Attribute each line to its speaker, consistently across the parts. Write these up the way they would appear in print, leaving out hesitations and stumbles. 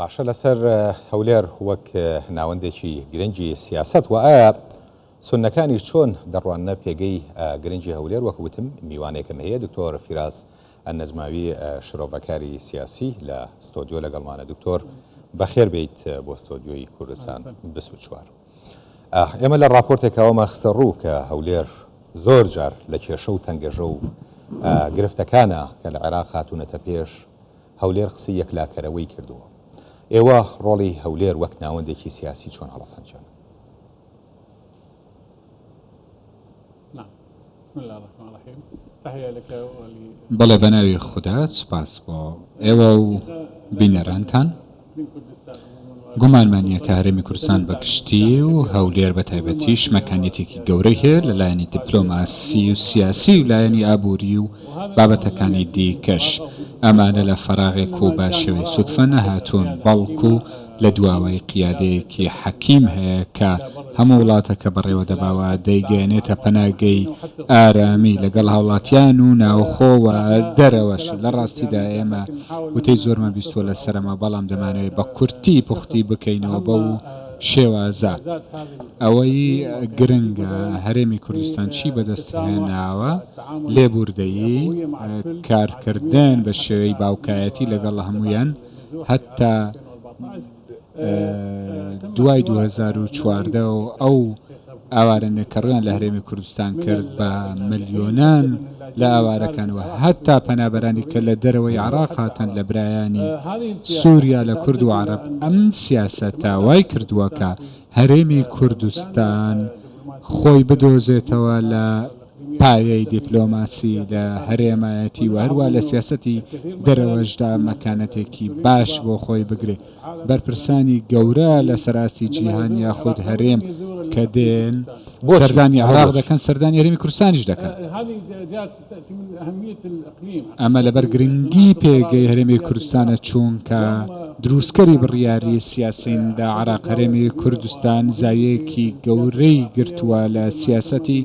Speaker 1: باشە لەسەر هەولێر وەک ناوەندێکی گرنگی سیاست و ئایا سونەکانی چۆن دەڕوانە پێگەی گرنگی هەولێر وەکوتم میوانێکم هەیە دکتۆر فیراز ئەنەجماوی شرۆڤەکاری سیاسی لە ستۆدیۆ لەگەڵمانە. دکتۆر بەخێر بێیت بۆ ستۆدیۆی کوردستان 24. ئێمە لە راپۆرتێکەوەمە خستە ڕوو کە هەولێر زۆر جار لە کێشە و تەنگەژە و گرفتەکانە کە لە عێراق هاتوونەتە پێش هەولێر قسەی یەکلاکەرەوەی کردووە. ئێوە ڕۆڵی هەولێر وەک ناوەندێکی سیاسی چۆن هەڵەسەنجان؟
Speaker 2: بەڵێ بەناوی خوددا سوپاس بۆ ئێوە و بینەرانتان. گومانمانیە کە هەرێمی کوردستان بەگشتی و هەولێر بە تایبەتیش مەکانیەتێکی گەورەی هەیە لەلایەنی دیپلۆماسی و سیاسی و لایەنی ئابووری و بابەتەکانی دیکەش. ئەمانە لە فەراغێک و با شێوەی سودفە نەهاتوون، بەڵکو لە دواوەی قیادەیەکی حەکیم هەیە کە هەموو وڵاتەکە بەڕێوە دەباوە دەیگەێنێتە پەناگەی ئارامی لەگەڵ هاوڵاتیان و ناوخۆوە دەرەوەش. لە ڕاستیدا ئێمە وتەی زۆرمان بیستوە لە سەرەما، بەڵام دەمانەوێت بە کورتی پوختی بکەینەوە بەو شێوازە. ئەوەی گرنگە هەرێمی کوردستان چی بەدەستهێناوە لێبوردەیی کارکردن بە شێوەی باوکایەتی لەگەڵ هەمویان هەتا دوای 2014 و ئەو ئاوارە کە ڕویان لە هەرێمی کوردستان کرد بە ملیۆنان لە ئاوارەکانەوە، هەتا پەنابەرانی کە لە دەرەوەی عێراق هاتن لە برایانی سووریا لە کورد و عەرەب. ئەم سیاسەتە وای کردووە کە هەرێمی کوردستان خۆی بدۆزێتەوە لە پایەی دیپلۆماسی لە هەرێمایەتی و هەروە لە سیاسەتی دەرەوەشدا مەکانەتێکی باش بۆ خۆی بگرێ. بەرپرسانی گەورە لە سەراستی جیهان یاخود هەرێم کە دێن سەردانی عێراق دەکەن، سەردانی هەرێمی کوردستانیش دەکەن. ئەمە لەبەر گرنگی پێگەی هەرێمی کوردستانە چونکە دروستکەری بڕیاری سیاسین لە عێراق هەرێمی کوردستان زاویەیەکی گەورەی گرتووە لە سیاسەتی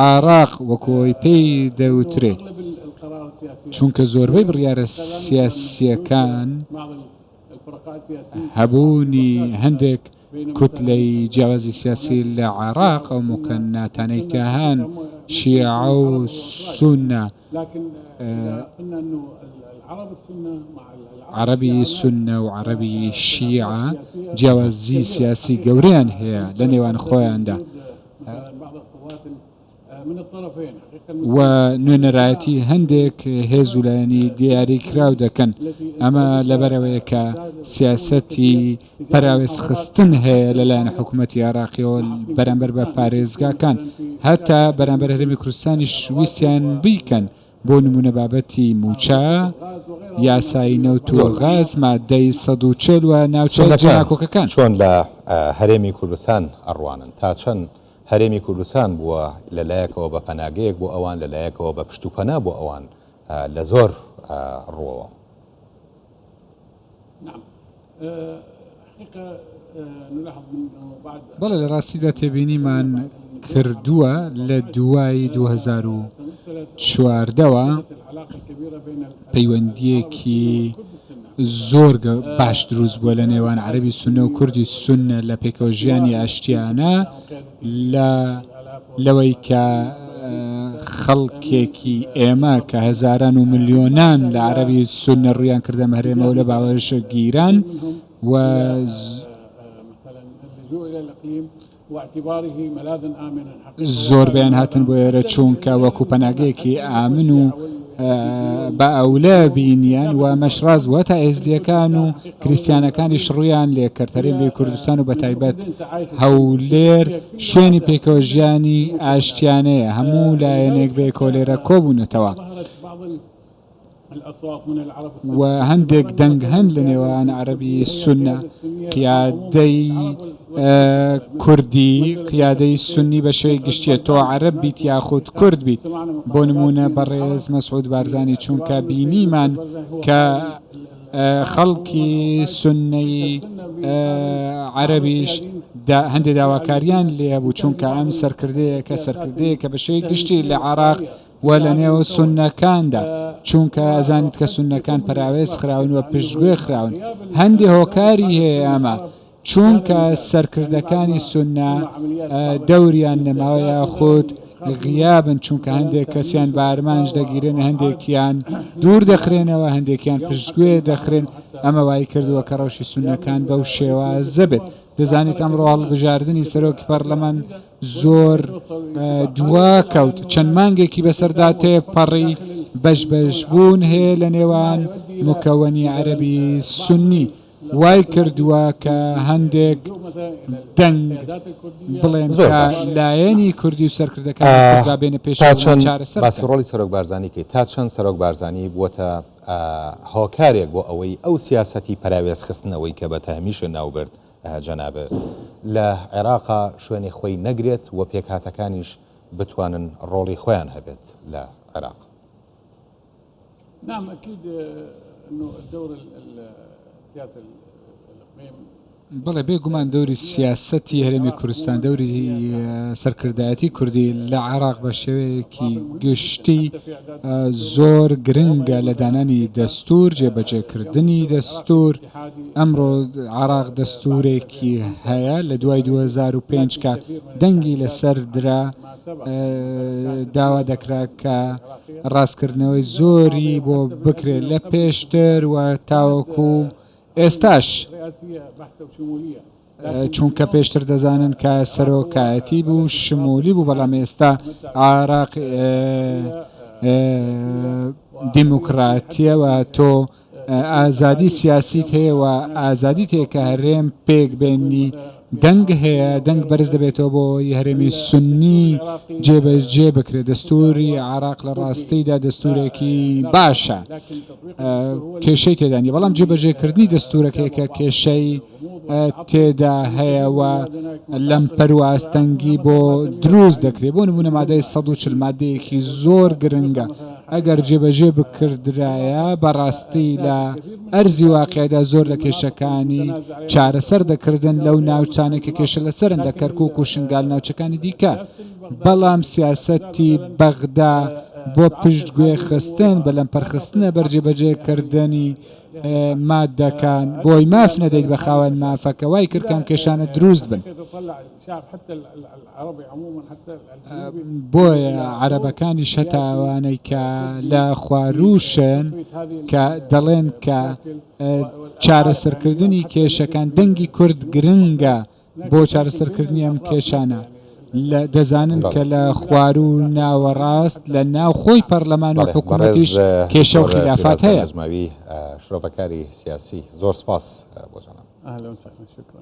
Speaker 2: عێراق وەکۆی پێی دەوترێ، چونکە زۆربەی بڕیارە سیاسیەکان هەبوونی هەندێک کوتلەی جیاوازی سیاسی لە عێراق ئەو مکەناتانەی کە هەن شیعە و سونە، عەرەبی سونە و عەرەبی شیعە جیاوازی سیاسی گەورەیان هەیە لە نێوان خۆیاندا و نوێنەرایەتی هەندێک هێزولانی دیاری کراو دەکەن. ئەمە لەبەرەوەیە کە سیاسەتی پەراوێز خستن هەیە لەلایەن حکوومەتی عێراقیەوە بەرامبەر بە پارێزگاکان، هەتا بەرامبەر هەرێمی کوردستانیش ویستیان بیکەن. بۆ نمونە بابەتی موچە، یاسایی نەوت و غاز، مادەی 140 و ناوچەی جیاکۆکەکان
Speaker 1: چۆن لە هەرێمی کوردستان ئەڕوانن، تا چەند هەرێمی کوردستان بووە لەلایەکەوە بە پەناگەیەک بۆ ئەوان، لەلایەکەوە بە پشتوپەنا بۆ ئەوان لە زۆر ڕووەوە.
Speaker 2: بەڵێ لە ڕاستیدا تێبینیمان کردووە لە دوای 2014ەوە پەیوەندیەکی زۆر باش دروست بووە لە نێوان عەرەبی سونە و کوردی سونە لە پێکەوە ژیانی ئاشتیانە، لەوەی کە خەڵکێکی ئێمە کە هەزاران و ملیۆنان لە عەرەبی سونە ڕویان کردە هەرێمەوە لە باوەشە گیران و زۆربیان هاتن بۆ ئێرە چونکە وەکو پەناگەیەکی ئامن و بە ئەولە بینیان و مەشراز بووە تا ئێزدیەکان و کریسیانەکانی شڕویان لێکرد. هەرێمی کوردستان و بەتایبەت هەولێر شوێنی پێکەوە ژیانی ئاشتیانەیە، هەموو لایەنێک بێ کۆلێرە کۆبوونەتەوە و هەندێک دەنگ هەن لە نێوان عەرەبی سونە، قیادەی کوردی، قیادەی سونی بە شێوەی گشتیە تۆ عەرەب بیت یاخود کورد بیت. بۆ نمونە بەڕێز مەسعود بارزانی چونکە بینیمان کە خەڵکی سونەی عەرەبیش هەندێک داواکاریان لێ بوو چونکە ئەم سەرکردەیە کە بە شێوەی گشتی لە عێراق و لە نێوە سونەکاندا چونکە ئەزانیت کە سونەکان پراوێز خراون و پشتگوێ خراون هەندێک هۆکاری هەیە ئەمە چونکە سەرکردەکانی سونە دەوریان نەماوەیە خۆت غیابن چونکە هەندێک کەسیان بە ئارمانج دەگیرن هەندێکیان دوور دەخرێنەوە هەندێکیان پشتگوێ دەخرێن ئەمە وای کردووە کە ڕەوشی سونەکان بەو شێوازە بێت دەزانیت ئەمڕۆ هەڵبژاردننی سەرۆکی پەرلەمان زۆر دوا کەوت چەند مانگێکی بەسەردا تێپەڕی بەش بوون هەیە لە نێوان مکەوەنی عەرەبی سونی وای کردووە کە هەندێک دەنگ بڵێن لایەنی کوردی و سەرکردەکان بێنە پێش
Speaker 1: باسی ڕۆڵی سەرۆک بارزانیکەی تا چەند سەرۆک بارزانی بووەتە هۆکارێک بۆ ئەوەی ئەو سیاسەتی پراوێز خستنەوەی کە بە تەهمیشە ناوبرد جەنابە لە عێراقا شوێنی خۆی نەگرێت و پێکهاتەکانیش بتوانن ڕۆڵی خۆیان هەبێت لە عێراق.
Speaker 3: نعم أكيد إنه الدور السياسي الإقليم
Speaker 2: بەڵێ بێگومان دەوری سیاسەتی هەرێمی کوردستان دەوری سەرکردایەتی کوردی لە عێراق بە شێوەیەکی گشتی زۆر گرنگە لە دانانی دەستور جێبەجێکردنی دەستور ئەمڕۆ عێراق دەستورێکی هەیە لە دوای 2005 کە دەنگی لەسەر درا داوا دەکرا کە ڕاستکردنەوەی زۆری بۆ بکرێت لە پێشتر و تاوەکو ئێستاش چونکە پێشتر دەزانن کە سەرۆکایەتی بوو شمولی بوو بەڵام ئێستا عێراق دیموکراتیە و تۆ ئازادی سیاسیت هەیە و ئازادیت هەیە کە هەرێم پێک بێنی دەنگ هەیە دەنگ بەرز دەبێتەوە بۆ هەرێمی سونی جێبەجێ بکرێت دەستوری عێراق لە ڕاستیدا دەستورێکی باشە کێشەی تێدانی بەڵام جێبەجێکردنی دەستورەکەی کە کێشەی تێدا هەیە و لەم پەرواستەنگی بۆ دروست دەکرێت بۆ نمونە مادەی 140 مادەیەکی زۆر گرنگە ئەگەر جێبەجێ بکردرایە بەڕاستی لە ئەرزی واقعیدا زۆر لە کێشەکانی چارەسەر دەکردن لەو ناوچانێک کە کێشە لەسەرن لە کەرکووک و شنگال ناوچەکانی دیکە بەڵام سیاسەتی بەغدا بۆ پشتگوێ خستن بە لەمپەرخستنە بەرجێبەجێکردنی مادەکان بۆی ماف نەدەیت بە خاوەن مافەکە وای کردکەم کێشانە دروست بن بۆیە عەرەبەکانی شەتاوانەی کە لە خواروشن کە دەڵێن کە چارەسەرکردنی کێشەکان دەنگی کورد گرنگە بۆ چارەسەرکردنی ئەم کێشانە دەزانن کە لە خوار و ناوەڕاست لە ناو خۆی پەرلەمان و حکوومەتیش کێشە و خلافات هەیە
Speaker 1: شرۆڤەکاری سیاسی زۆر سپاس بۆ جانان.
Speaker 3: أهلا وسهلا شكرا.